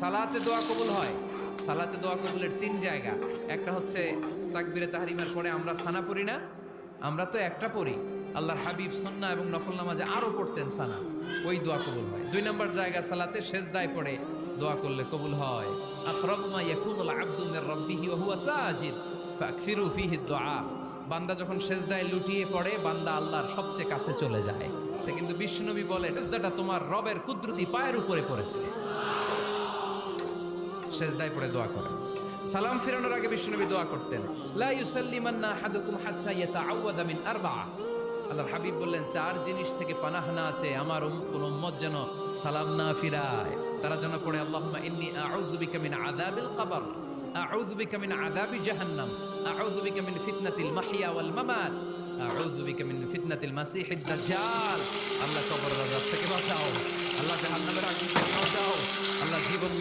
সালাতে দোয়া কবুল হয়। সালাতে দোয়া কবুলের তিন জায়গা। একটা হচ্ছে তাকবীরে তাহরিমের পরে আমরা সানা পড়ি না, আমরা তো একটা পড়ি। আল্লাহর হাবিব সুন্নাহ এবং নফল নামাজে আরো পড়তেন সানা, ওই দোয়া কবুল হয়। দুই নম্বর জায়গা সালাতে সেজদায় পড়ে দোয়া করলে কবুল হয়। আকরাবু মা ইয়াকুনুল আবদু মির রাব্বিহি ওয়া হুয়া সাজিদ ফাকসিরু ফিহি দুআ। বান্দা যখন সেজদায় লুটিয়ে পড়ে বান্দা আল্লাহর সবচেয়ে কাছে চলে যায়। তা কিন্তু বিশ্বনবী বলে সেজদাটা তোমার রবের কুদরতি পায়ের উপরে পড়েছে। সেজদায় পড়ে দোয়া করেন। সালাম ফিরানোর আগে বিশ্বনবী দোয়া করতেন, লা ইউসাল্লিমান্না আহাদুকুম হাত্তা ইয়াতাআওয়াযা মিন আরবা'a। আল্লাহর হাবিব বললেন, চার জিনিস থেকে পানাহানা আছে আমার কোন উম্মত যেন সালাম না ফিরায়। তারা যেন পড়ে, আল্লাহুম্মা ইন্নী আউযু বিকা মিন আযাবিল কবর, আউযু বিকা মিন আযাবি জাহান্নাম, আউযু বিকা মিন ফিতনাতিল মাহইয়া ওয়াল মামাত, আউযু বিকা মিন ফিতনাতিল মাসিহিদ দাজ্জাল। আল্লাহ কবরের আযাব থেকে বাঁচাও, আল্লাহ জাহান্নামের আগুন থেকে বাঁচাও, আল্লাহ জীবন